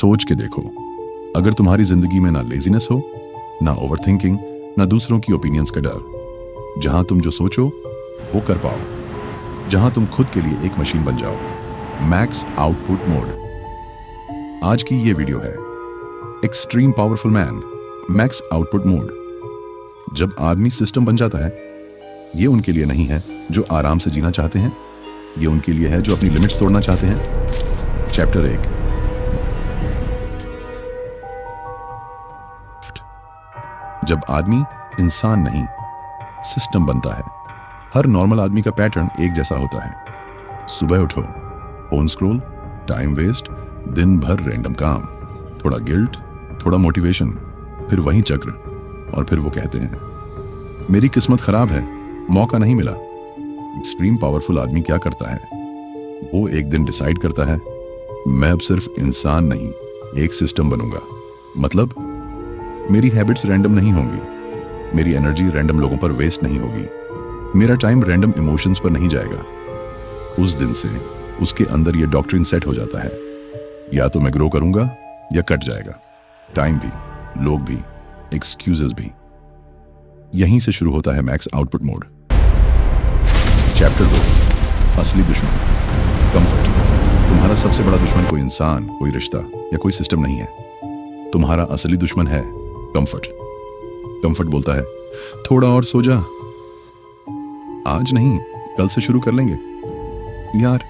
सोच के देखो, अगर तुम्हारी जिंदगी में ना लेजीनेस हो, ना ओवरथिंकिंग, ना दूसरों की ओपिनियंस का डर, जहां तुम जो सोचो वो कर पाओ, जहां तुम खुद के लिए एक मशीन बन जाओ। Max output mode. आज की ये वीडियो है extreme powerful man, max output mode. जब आदमी सिस्टम बन जाता है, ये उनके लिए नहीं है जो आराम से जीना चाहते हैं, ये उनके लिए है जो अपनी लिमिट्स तोड़ना चाहते हैं। चैप्टर 1। जब आदमी इंसान नहीं सिस्टम बनता है। हर नॉर्मल आदमी का पैटर्न एक जैसा होता है। सुबह उठो, फोन स्क्रॉल, टाइम वेस्ट, दिन भर रैंडम काम, थोड़ा गिल्ट, थोड़ा मोटिवेशन, फिर वही चक्र। और फिर वो कहते हैं मेरी किस्मत खराब है, मौका नहीं मिला। एक्सट्रीम पावरफुल आदमी क्या करता है? वो एक दिन डिसाइड करता है मैं अब सिर्फ इंसान नहीं, एक सिस्टम बनूंगा। मतलब मेरी हैबिट्स रैंडम नहीं होंगी, मेरी एनर्जी रैंडम लोगों पर वेस्ट नहीं होगी, मेरा टाइम रैंडम इमोशंस पर नहीं जाएगा। उस दिन से उसके अंदर ये डॉक्ट्रिन सेट हो जाता है, या तो मैं ग्रो करूंगा या कट जाएगा। टाइम भी, लोग भी, एक्सक्यूजेस भी। यहीं से शुरू होता है मैक्स आउटपुट मोड। चैप्टर 2। असली दुश्मन, कंफर्ट। तुम्हारा सबसे बड़ा दुश्मन कोई इंसान, कोई रिश्ता या कोई सिस्टम नहीं है। तुम्हारा असली दुश्मन है कंफर्ट। कंफर्ट बोलता है थोड़ा और सो जा, आज नहीं कल से शुरू कर लेंगे, यार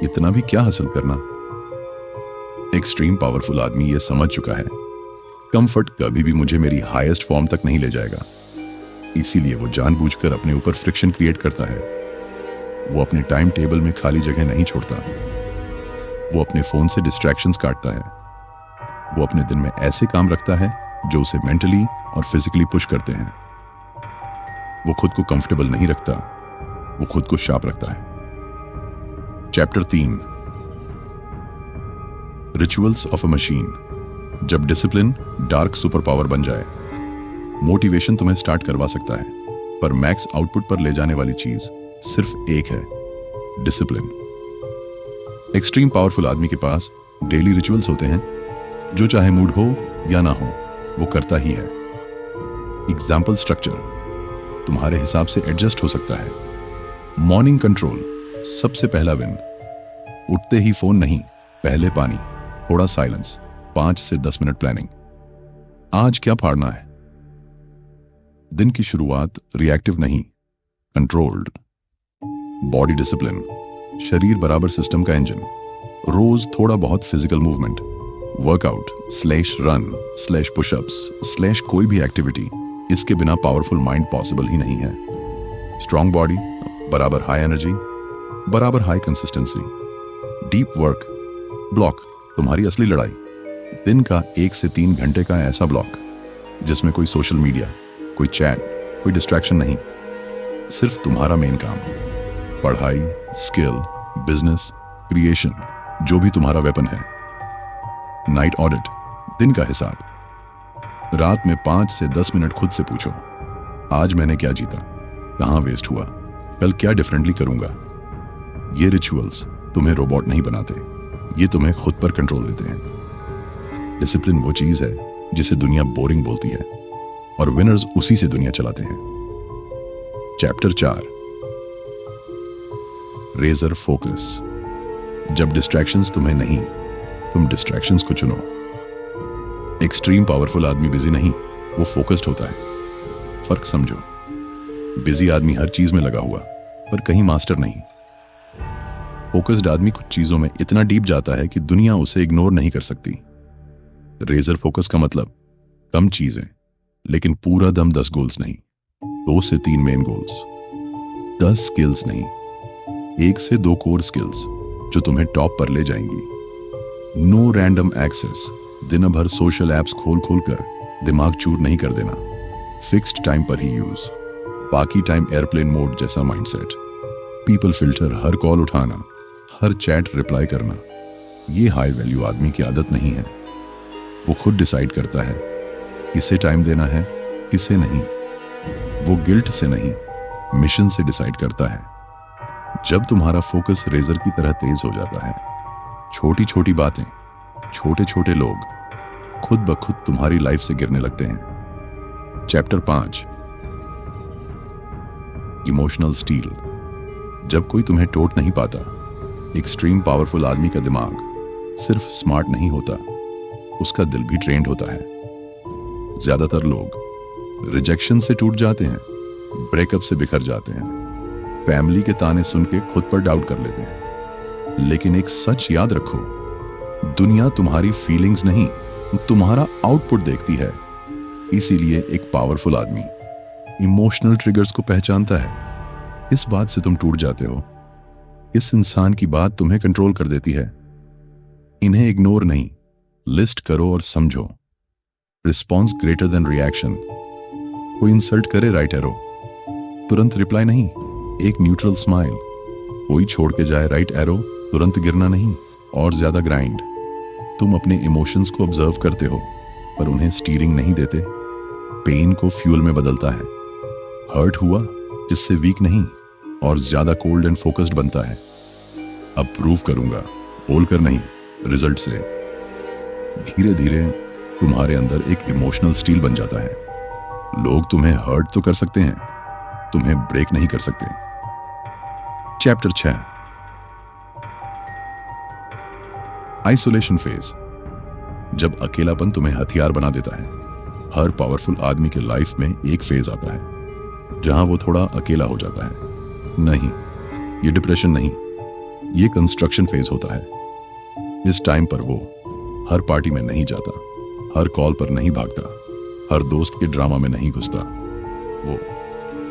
इतना भी क्या हासिल करना। एक्सट्रीम पावरफुल आदमी ये समझ चुका है कंफर्ट कभी भी मुझे मेरी हाईएस्ट फॉर्म तक नहीं ले जाएगा। इसीलिए वो जानबूझकर अपने ऊपर फ्रिक्शन क्रिएट करता है। वो अपने टाइम टेबल में खाली जगह नहीं छोड़ता। वो अपने फोन से डिस्ट्रैक्शंस काटता है। वो अपने दिन में ऐसे काम रखता है जो उसे मेंटली और फिजिकली पुश करते हैं। वो खुद को कंफर्टेबल नहीं रखता, वो खुद को शार्प रखता है। Chapter 3। Rituals of a machine. जब डिसिप्लिन डार्क सुपर पावर बन जाए। मोटिवेशन तुम्हें स्टार्ट करवा सकता है, पर मैक्स आउटपुट पर ले जाने वाली चीज सिर्फ एक है, डिसिप्लिन। एक्सट्रीम पावरफुल आदमी के पास डेली रिचुअल्स होते हैं, जो चाहे मूड हो या ना हो वो करता ही है। एग्जाम्पल स्ट्रक्चर तुम्हारे हिसाब से एडजस्ट हो सकता है। मॉर्निंग कंट्रोल, सबसे पहला विन। उठते ही फोन नहीं, पहले पानी, थोड़ा साइलेंस, 5 से 10 मिनट प्लानिंग। आज क्या फाड़ना है? दिन की शुरुआत रिएक्टिव नहीं, कंट्रोल्ड। बॉडी डिसिप्लिन, शरीर बराबर सिस्टम का इंजन। रोज थोड़ा बहुत physical movement, workout /run /pushups कोई भी एक्टिविटी। इसके बिना पावरफुल माइंड पॉसिबल ही नहीं है। स्ट्रॉन्ग बॉडी बराबर हाई एनर्जी, बराबर high consistency. Deep work block, तुम्हारी असली लड़ाई। दिन का 1 से 3 घंटे का ऐसा ब्लॉक जिसमें कोई सोशल मीडिया, कोई चैट, कोई डिस्ट्रैक्शन नहीं, सिर्फ तुम्हारा मेन काम। पढ़ाई, स्किल, बिजनेस, क्रिएशन, जो भी तुम्हारा वेपन है। नाइट ऑडिट, दिन का हिसाब। रात में 5 से 10 मिनट खुद से पूछो, आज मैंने क्या जीता, कहां वेस्ट हुआ, कल क्या डिफरेंटली करूंगा। ये रिचुअल्स तुम्हें रोबोट नहीं बनाते, ये तुम्हें खुद पर कंट्रोल देते हैं। डिसिप्लिन वो चीज है जिसे दुनिया बोरिंग बोलती है, और विनर्स उसी से दुनिया चलाते हैं। चैप्टर 4। Razor focus. जब डिस्ट्रैक्शंस तुम्हें नहीं, तुम डिस्ट्रैक्शंस को चुनो। एक्सट्रीम पावरफुल आदमी बिजी नहीं, वो फोकस्ड होता है। फर्क समझो, बिजी आदमी हर चीज में लगा हुआ, पर कहीं मास्टर नहीं। फोकस्ड आदमी कुछ चीजों में इतना डीप जाता है कि दुनिया उसे इग्नोर नहीं कर सकती। रेजर फोकस का मतलब कम चीजें, लेकिन पूरा दम 10 गोल्स नहीं, 2 से 3 मेन गोल्स। 10 स्किल्स नहीं, 1 से 2 कोर स्किल्स जो तुम्हें टॉप पर ले जाएंगी। नो रैंडम एक्सेस, दिन भर सोशल एप्स खोल खोल कर दिमाग चूर नहीं कर देना। फिक्स्ड टाइम पर ही यूज, बाकी टाइम एयरप्लेन मोड जैसा माइंडसेट। पीपल फिल्टर, हर कॉल उठाना, हर चैट रिप्लाई करना, ये हाई वैल्यू आदमी की आदत नहीं है। वो खुद डिसाइड करता है किसे टाइम देना है, किसे नहीं। वो गिल्ट से नहीं, मिशन से डिसाइड करता है। जब तुम्हारा फोकस रेजर की तरह तेज हो जाता है, छोटी छोटी बातें, छोटे छोटे लोग खुद ब खुद तुम्हारी लाइफ से गिरने लगते हैं। Chapter 5, emotional steel. जब कोई तुम्हें टोट नहीं पाता, एक्सट्रीम पावरफुल आदमी का दिमाग सिर्फ स्मार्ट नहीं होता, उसका दिल भी ट्रेंड होता है। ज्यादातर लोग रिजेक्शन से टूट जाते हैं, ब्रेकअप से बिखर जाते हैं, फैमिली के ताने सुन के खुद पर डाउट कर लेते हैं। लेकिन एक सच याद रखो, दुनिया तुम्हारी फीलिंग्स नहीं, तुम्हारा आउटपुट देखती है। इसीलिए एक पावरफुल आदमी इमोशनल ट्रिगर्स को पहचानता है। इस बात से तुम टूट जाते हो, इस इंसान की बात तुम्हें कंट्रोल कर देती है। इन्हें इग्नोर नहीं, लिस्ट करो और समझो। Response greater than reaction. कोई इंसल्ट करे, राइट एरो, तुरंत रिप्लाई नहीं, एक न्यूट्रल स्माइल। कोई छोड़ के जाए, राइट एरो, तुरंत गिरना नहीं और ज्यादा ग्राइंड। तुम अपने इमोशंस को ऑब्जर्व करते हो पर उन्हें स्टीयरिंग नहीं देते। पेन को फ्यूल में बदलता है। हर्ट हुआ इससे वीक नहीं और ज्यादा कोल्ड एंड फोकस्ड बनता है। अब प्रूव करूंगा, बोलकर नहीं, रिजल्ट से। धीरे धीरे तुम्हारे अंदर एक इमोशनल स्टील बन जाता है। लोग तुम्हें हर्ट तो कर सकते हैं, तुम्हें ब्रेक नहीं कर सकते। Chapter 6, isolation phase. जब अकेलापन तुम्हें हथियार बना देता है। हर पावरफुल आदमी के लाइफ में एक फेज आता है जहां वो थोड़ा अकेला हो जाता है। नहीं, ये डिप्रेशन नहीं, ये कंस्ट्रक्शन फेज होता है। इस टाइम पर वो हर पार्टी में नहीं जाता, हर कॉल पर नहीं भागता, हर दोस्त के ड्रामा में नहीं घुसता। वो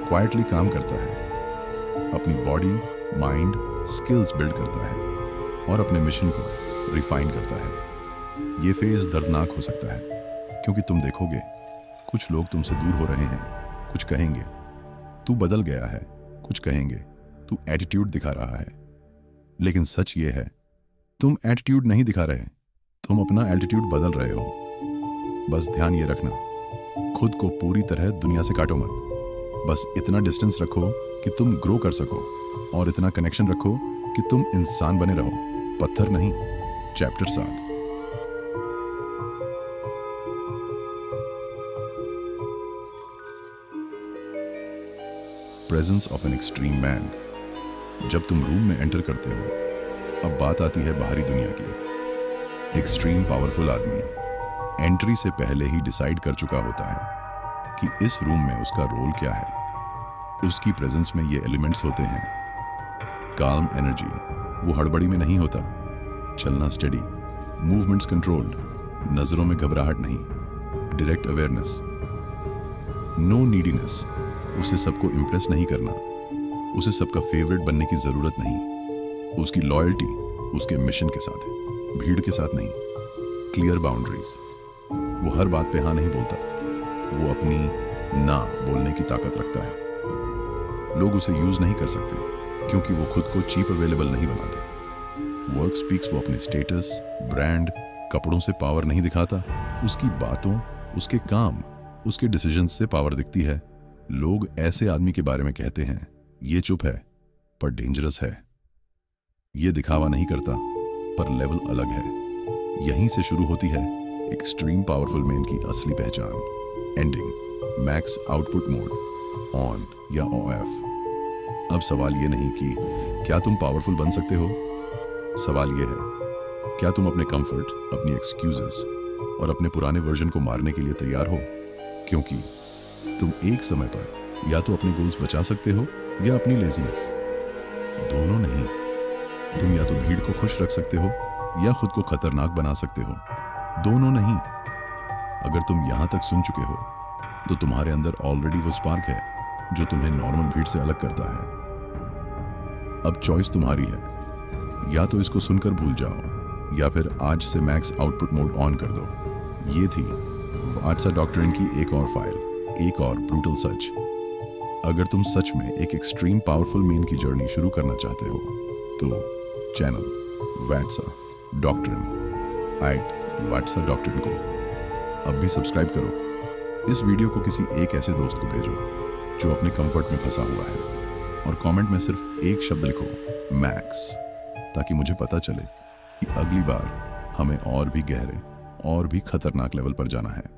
क्वाइटली काम करता है, अपनी बॉडी, माइंड, स्किल्स बिल्ड करता है और अपने मिशन को रिफाइन करता है। ये फेज दर्दनाक हो सकता है क्योंकि तुम देखोगे कुछ लोग तुमसे दूर हो रहे हैं, कुछ कहेंगे तू बदल गया है, कुछ कहेंगे तू एटीट्यूड दिखा रहा है। लेकिन सच ये है, तुम एटीट्यूड नहीं दिखा रहे, तुम अपना एल्टीट्यूड बदल रहे हो। बस ध्यान ये रखना, खुद को पूरी तरह दुनिया से काटो मत। बस इतना डिस्टेंस रखो कि तुम ग्रो कर सको और इतना कनेक्शन रखो कि तुम इंसान बने रहो, पत्थर नहीं। Chapter 7, presence of an extreme man. जब तुम रूम में एंटर करते हो, अब बात आती है बाहरी दुनिया की। एक्सट्रीम पावरफुल आदमी एंट्री से पहले ही डिसाइड कर चुका होता है कि इस रूम में उसका रोल क्या है। उसकी प्रेजेंस में ये एलिमेंट्स होते हैं। काल्म एनर्जी, वो हड़बड़ी में नहीं होता, चलना स्टेडी, मूवमेंट्स कंट्रोल्ड, नजरों में घबराहट नहीं, डायरेक्ट अवेयरनेस, नो नीडीनेस। उसे सबको इम्प्रेस नहीं करना, उसे सबका फेवरेट बनने की जरूरत नहीं। उसकी लॉयल्टी उसके मिशन के साथ है, भीड़ के साथ नहीं। क्लियर बाउंड्रीज, वो हर बात पे हाँ नहीं बोलता, वो अपनी ना बोलने की ताकत रखता है। लोग उसे यूज नहीं कर सकते क्योंकि वो खुद को चीप अवेलेबल नहीं बनाता। वर्क स्पीक्स, वो अपने स्टेटस, ब्रांड, कपड़ों से पावर नहीं दिखाता। उसकी बातों, उसके काम, उसके डिसीजंस से पावर दिखती है। लोग ऐसे आदमी के बारे में कहते हैं, ये चुप है पर डेंजरस है। ये दिखावा नहीं करता पर लेवल अलग है। यहीं से शुरू होती है एक्सट्रीम पावरफुल मैन की असली पहचान। Ending, max output mode, on या ऑफ। अब सवाल ये नहीं कि क्या तुम पावरफुल बन सकते हो, सवाल ये है क्या तुम अपने कंफर्ट, अपनी एक्सक्यूजेस और अपने पुराने वर्जन को मारने के लिए तैयार हो। क्योंकि तुम एक समय पर या तो अपने गोल्स बचा सकते हो या अपनी लेजीनेस, दोनों नहीं। तुम या तो भीड़ को खुश रख सकते हो या खुद को खतरनाक बना सकते हो, दोनों नहीं। अगर तुम यहां तक सुन चुके हो तो तुम्हारे अंदर ऑलरेडी वो स्पार्क है जो तुम्हें नॉर्मल भीड़ से अलग करता है। अब चॉइस तुम्हारी है, या तो इसको सुनकर भूल जाओ या फिर आज से मैक्स आउटपुट मोड ऑन कर दो। ये थी वाटसा डॉक्ट्रिन की एक और फाइल, एक और ब्रूटल सच। अगर तुम सच में एक एक्सट्रीम पावरफुल मैन की जर्नी शुरू करना चाहते हो तो चैनल वाटसा डॉक्ट्रिन वाटसा डॉक्ट्रिन को अब भी सब्सक्राइब करो। इस वीडियो को किसी एक ऐसे दोस्त को भेजो जो अपने कंफर्ट में फंसा हुआ है और कमेंट में सिर्फ एक शब्द लिखो, मैक्स, ताकि मुझे पता चले कि अगली बार हमें और भी गहरे और भी खतरनाक लेवल पर जाना है।